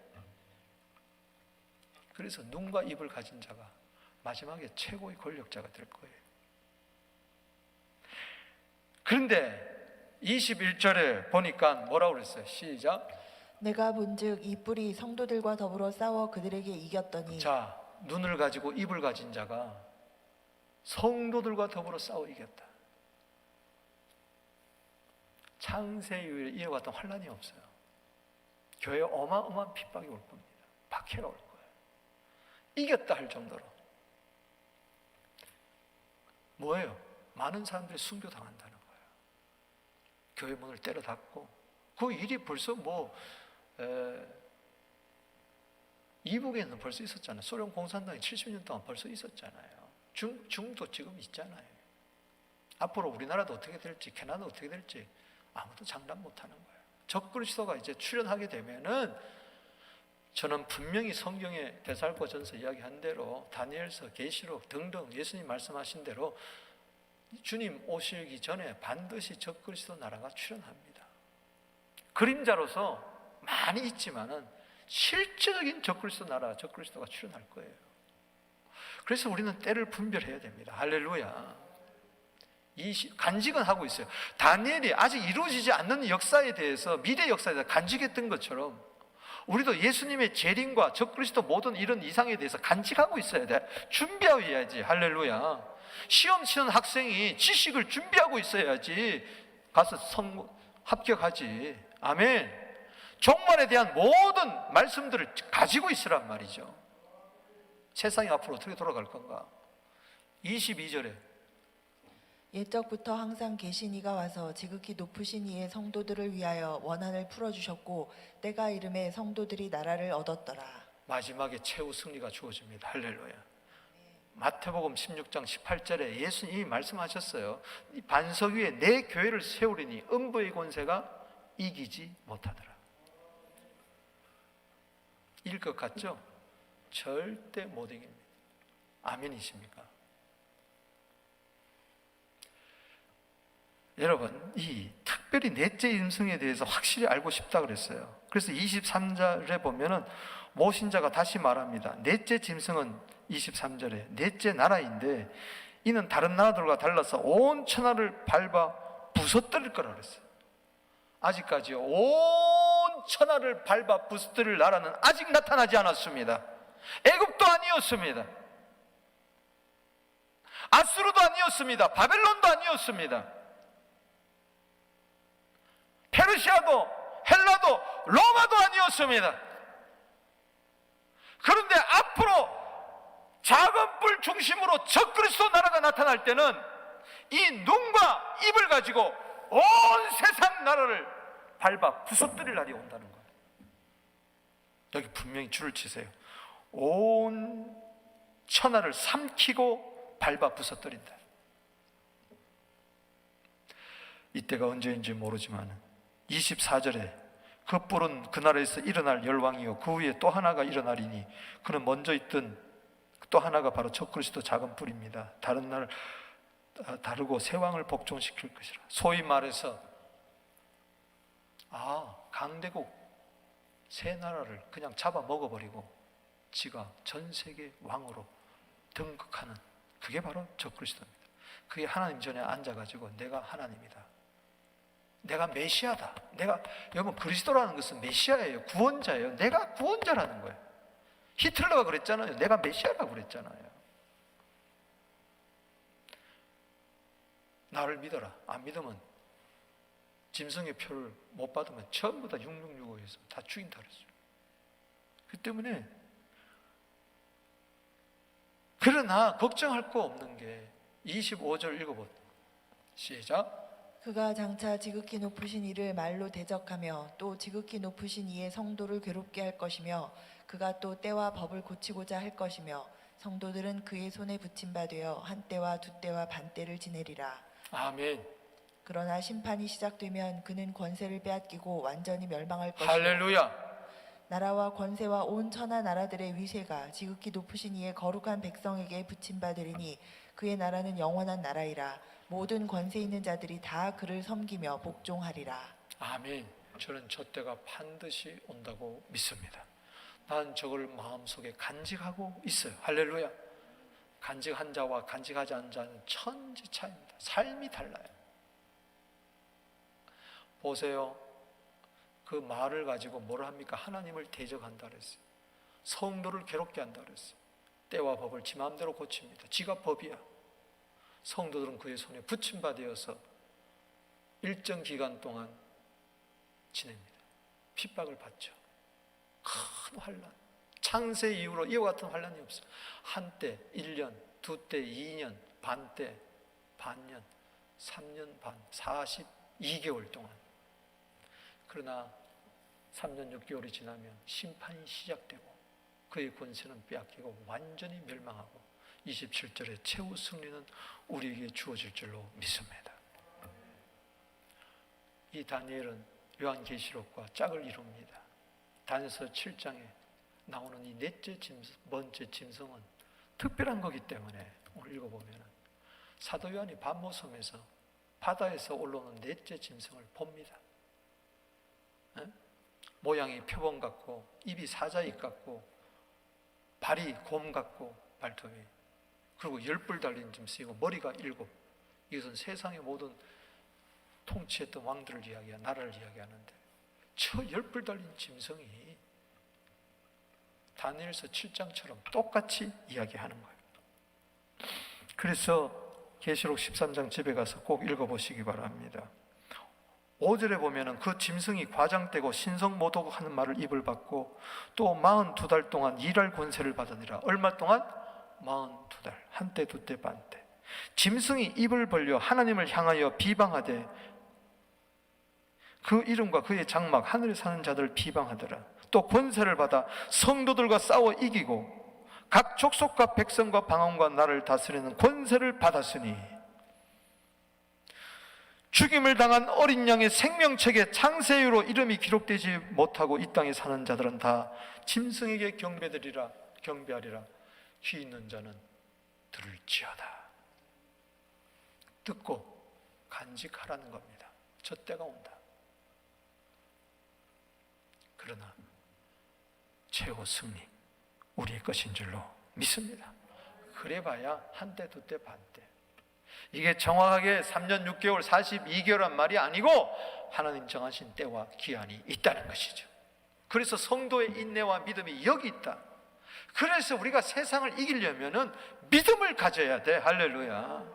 그래서 눈과 입을 가진 자가 마지막에 최고의 권력자가 될 거예요. 그런데 21절에 보니까 뭐라고 그랬어요? 시작.
내가 본즉 이 뿔이 성도들과 더불어 싸워 그들에게 이겼더니.
자, 눈을 가지고 입을 가진 자가 성도들과 더불어 싸워 이겼다. 창세 이후에 이어갔던 환란이 없어요. 교회에 어마어마한 핍박이 올 겁니다. 박해가 올 거예요. 이겼다 할 정도로. 뭐예요? 많은 사람들이 순교당한다는 거예요. 교회 문을 때려 닫고. 그 일이 벌써 이북에는 벌써 있었잖아요. 소련 공산당이 70년 동안 벌써 있었잖아요. 중도 지금 있잖아요. 앞으로 우리나라도 어떻게 될지, 캐나다 어떻게 될지 아무도 장담 못하는 거예요. 적그리스도가 이제 출현하게 되면은 저는 분명히 성경의 데살로니가전서 이야기한 대로 다니엘서, 계시록 등등 예수님 말씀하신 대로 주님 오시기 전에 반드시 적그리스도 나라가 출현합니다. 그림자로서 많이 있지만은 실제적인 적그리스도 나라, 적그리스도가 출현할 거예요. 그래서 우리는 때를 분별해야 됩니다. 할렐루야. 간직은 하고 있어요. 다니엘이 아직 이루어지지 않는 역사에 대해서, 미래 역사에 대해서 간직했던 것처럼 우리도 예수님의 재림과 적그리스도 모든 이런 이상에 대해서 간직하고 있어야 돼. 준비하고 있어야지. 할렐루야. 시험 치는 학생이 지식을 준비하고 있어야지 가서 합격하지. 아멘. 종말에 대한 모든 말씀들을 가지고 있으란 말이죠. 세상이 앞으로 어떻게 돌아갈 건가? 22절에
옛적부터 항상 계신 이가 와서 지극히 높으신 이의 성도들을 위하여 원한을 풀어주셨고 때가 이름에 성도들이 나라를 얻었더라.
마지막에 최후 승리가 주어집니다. 할렐루야. 마태복음 16장 18절에 예수님이 말씀하셨어요. 이 반석 위에 내 교회를 세우리니 음부의 권세가 이기지 못하더라. 이길 것 같죠? 절대 못 이깁니다. 아멘이십니까? 여러분, 이 특별히 넷째 임승에 대해서 확실히 알고 싶다 그랬어요. 그래서 23절에 보면은 모신자가 다시 말합니다. 넷째 짐승은 23절에 넷째 나라인데 이는 다른 나라들과 달라서 온 천하를 밟아 부서뜨릴 거라 그랬어요. 아직까지요, 온 천하를 밟아 부서뜨릴 나라는 아직 나타나지 않았습니다. 애굽도 아니었습니다. 아수르도 아니었습니다. 바벨론도 아니었습니다. 페르시아도, 헬라도, 로마도 아니었습니다. 그런데 앞으로 작은 뿔 중심으로 적그리스도 나라가 나타날 때는 이 눈과 입을 가지고 온 세상 나라를 밟아 부서뜨릴 날이 온다는 거예요. 여기 분명히 줄을 치세요. 온 천하를 삼키고 밟아 부서뜨린다. 이때가 언제인지 모르지만 24절에 그 뿔은 그 나라에서 일어날 열왕이요 그 위에 또 하나가 일어나리니 그는 먼저 있던 또 하나가 바로 적그리스도 작은 뿔입니다. 다른 날 다르고 새 왕을 복종시킬 것이라. 소위 말해서 강대국 새 나라를 그냥 잡아 먹어버리고 지가 전 세계 왕으로 등극하는, 그게 바로 적그리스도입니다. 그게 하나님 전에 앉아가지고 내가 하나님이다, 내가 메시아다, 여러분 그리스도라는 것은 메시아예요, 구원자예요. 내가 구원자라는 거예요. 히틀러가 그랬잖아요. 내가 메시아라고 그랬잖아요. 나를 믿어라. 안 믿으면 짐승의 표를 못 받으면 전부 다 6665에서 다 죽인다 그랬어요. 그 때문에, 그러나 걱정할 거 없는 게 25절 읽어보세요. 시작.
그가 장차 지극히 높으신 이를 말로 대적하며 또 지극히 높으신 이의 성도를 괴롭게 할 것이며 그가 또 때와 법을 고치고자 할 것이며 성도들은 그의 손에 붙임 바 되어 한 때와 두 때와 반 때를 지내리라.
아멘.
그러나 심판이 시작되면 그는 권세를 빼앗기고 완전히 멸망할 것이요
할렐루야.
나라와 권세와 온 천하 나라들의 위세가 지극히 높으신 이의 거룩한 백성에게 붙임 바 되리니 그의 나라는 영원한 나라이라. 모든 권세 있는 자들이 다 그를 섬기며 복종하리라.
아멘. 저는 저 때가 반드시 온다고 믿습니다. 난 저걸 마음속에 간직하고 있어요. 할렐루야. 간직한 자와 간직하지 않은 자는 천지 차이입니다. 삶이 달라요. 보세요. 그 말을 가지고 뭘 합니까? 하나님을 대적한다 그랬어요. 성도를 괴롭게 한다 그랬어요. 때와 법을 지 마음대로 고칩니다. 지가 법이야. 성도들은 그의 손에 붙임받아서 일정 기간 동안 지냅니다. 핍박을 받죠. 큰 환난. 창세 이후로 이와 같은 환난이 없어요. 한때 1년, 두때 2년, 반때 반년, 3년 반, 42개월 동안. 그러나 3년 6개월이 지나면 심판이 시작되고 그의 권세는 빼앗기고 완전히 멸망하고 27절의 최후 승리는 우리에게 주어질 줄로 믿습니다. 이 다니엘은 요한계시록과 짝을 이룹니다. 다니엘서 7장에 나오는 이 번째 짐승은 특별한 거기 때문에 오늘 읽어보면 사도 요한이 반모섬에서 바다에서 올라오는 넷째 짐승을 봅니다. 모양이 표범 같고 입이 사자입 같고 발이 곰 같고 발톱이, 그리고 10뿔 달린 짐승이고 머리가 7. 이것은 세상의 모든 통치했던 왕들을 이야기하는, 나라를 이야기하는데 저 10뿔 달린 짐승이 다니엘서 7장처럼 똑같이 이야기하는 거예요. 그래서 계시록 13장 집에 가서 꼭 읽어보시기 바랍니다. 5절에 보면은 그 짐승이 과장되고 신성모독하는 말을 입을 받고 또 42달 동안 일할 권세를 받으니라. 얼마 동안? 42달. 한때, 두때, 반때. 짐승이 입을 벌려 하나님을 향하여 비방하되 그 이름과 그의 장막 하늘에 사는 자들을 비방하더라. 또 권세를 받아 성도들과 싸워 이기고 각 족속과 백성과 방언과 나라를 다스리는 권세를 받았으니 죽임을 당한 어린 양의 생명책에 창세 이후로 이름이 기록되지 못하고 이 땅에 사는 자들은 다 짐승에게 경배하리라. 귀 있는 자는 들을지어다. 듣고 간직하라는 겁니다. 저 때가 온다. 그러나 최후 승리 우리의 것인 줄로 믿습니다. 그래봐야 한때, 두때, 반때. 이게 정확하게 3년 6개월 42개월란 말이 아니고 하나님 정하신 때와 기한이 있다는 것이죠. 그래서 성도의 인내와 믿음이 여기 있다. 그래서 우리가 세상을 이기려면 믿음을 가져야 돼. 할렐루야.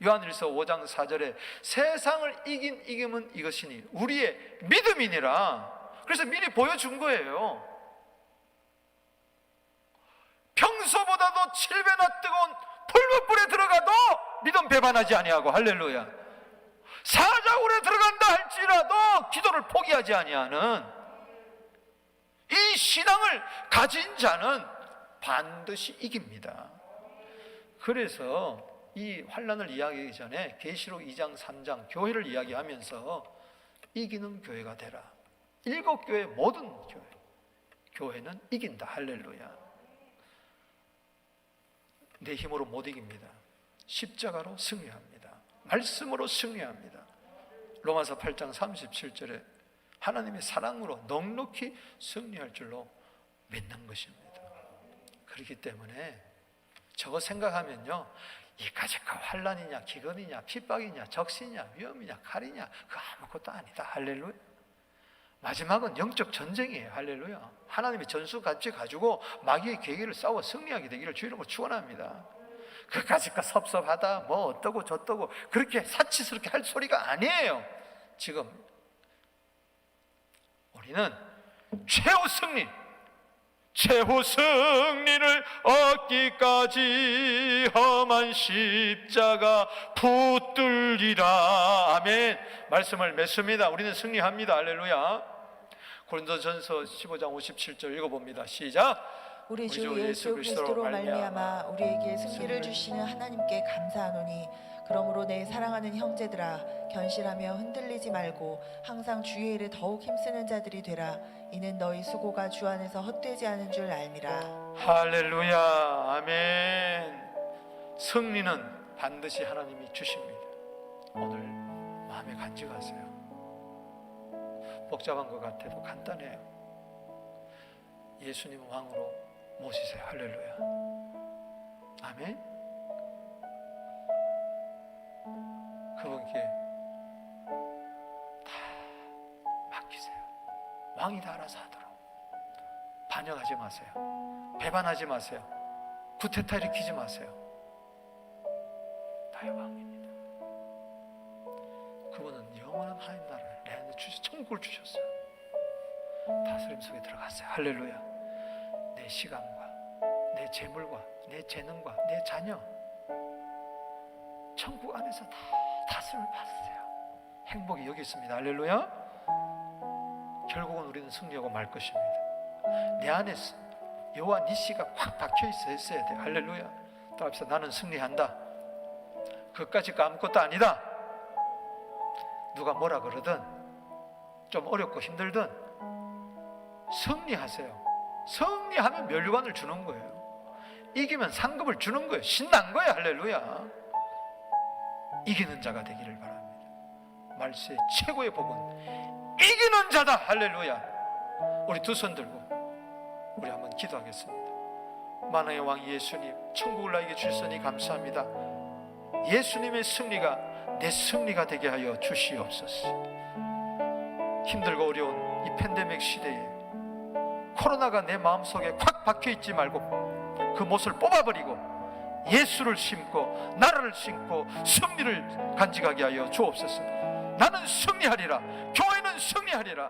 요한일서 5장 4절에 세상을 이긴 이김은 이것이니 우리의 믿음이니라. 그래서 미리 보여준 거예요. 평소보다도 7배나 뜨거운 풀무불에 들어가도 믿음 배반하지 아니하고, 할렐루야. 사자굴에 들어간다 할지라도 기도를 포기하지 아니하는 이 신앙을 가진 자는 반드시 이깁니다. 그래서 이 환난을 이야기하기 전에 계시록 2장 3장 교회를 이야기하면서 이기는 교회가 되라. 7교회 모든 교회는 이긴다. 할렐루야. 내 힘으로 못 이깁니다. 십자가로 승리합니다. 말씀으로 승리합니다. 로마서 8장 37절에 하나님의 사랑으로 넉넉히 승리할 줄로 믿는 것입니다. 그렇기 때문에 저거 생각하면요, 이까짓 거 환난이냐 기근이냐 핍박이냐 적시냐 위험이냐 칼이냐 그거 아무것도 아니다. 할렐루야. 마지막은 영적 전쟁이에요. 할렐루야. 하나님의 전수같이 가지고 마귀의 계기를 싸워 승리하게 되기를 주 이름으로 축원합니다. 그까짓 거 섭섭하다 뭐 어떠고 저떠고 그렇게 사치스럽게 할 소리가 아니에요. 지금 우리는 최후 승리를 얻기까지 험한 십자가 붙들리라. 아멘. 말씀을 맺습니다. 우리는 승리합니다. 할렐루야. 고린도전서 15장 57절 읽어봅니다. 시작.
우리 주 예수 그리스도로 말미암아 우리에게 승리를 주시는 하나님께 감사하노니 그러므로 내 사랑하는 형제들아 견실하며 흔들리지 말고 항상 주의 일에 더욱 힘쓰는 자들이 되라. 이는 너희 수고가 주 안에서 헛되지 않은 줄 알미라.
할렐루야. 아멘. 승리는 반드시 하나님이 주십니다. 오늘 마음에 간직하세요. 복잡한 것 같아도 간단해요. 예수님 왕으로 모시세요. 할렐루야. 아멘. 그분께 다 맡기세요. 왕이 다 알아서 하도록. 반역하지 마세요. 배반하지 마세요. 구태타 일으키지 마세요. 나의 왕입니다. 그분은 영원한 하나님 나라를 내 안에 주셔서 천국을 주셨어요. 다스림 속에 들어갔어요. 할렐루야. 내 시간과 내 재물과 내 재능과 내 자녀 천국 안에서 다 다스림을 받으세요. 행복이 여기 있습니다. 할렐루야. 결국은 우리는 승리하고 말 것입니다. 내 안에 여호와 니시가 확 박혀 있어야 돼. 할렐루야. 따라합시다. 나는 승리한다. 그것까지 아무것도 아니다. 누가 뭐라 그러든 좀 어렵고 힘들든 승리하세요. 승리하면 면류관을 주는 거예요. 이기면 상급을 주는 거예요. 신난 거예요. 할렐루야. 이기는 자가 되기를 바랍니다. 말세의 최고의 복은 이기는 자다. 할렐루야. 우리 두 손 들고 우리 한번 기도하겠습니다. 만왕의 왕 예수님, 천국을 나에게 주셨으니 감사합니다. 예수님의 승리가 내 승리가 되게 하여 주시옵소서. 힘들고 어려운 이 팬데믹 시대에 코로나가 내 마음속에 콱 박혀있지 말고 그 못을 뽑아버리고 예수를 심고 나라를 심고 승리를 간직하게 하여 주옵소서. 나는 승리하리라. 교회는 승리하리라.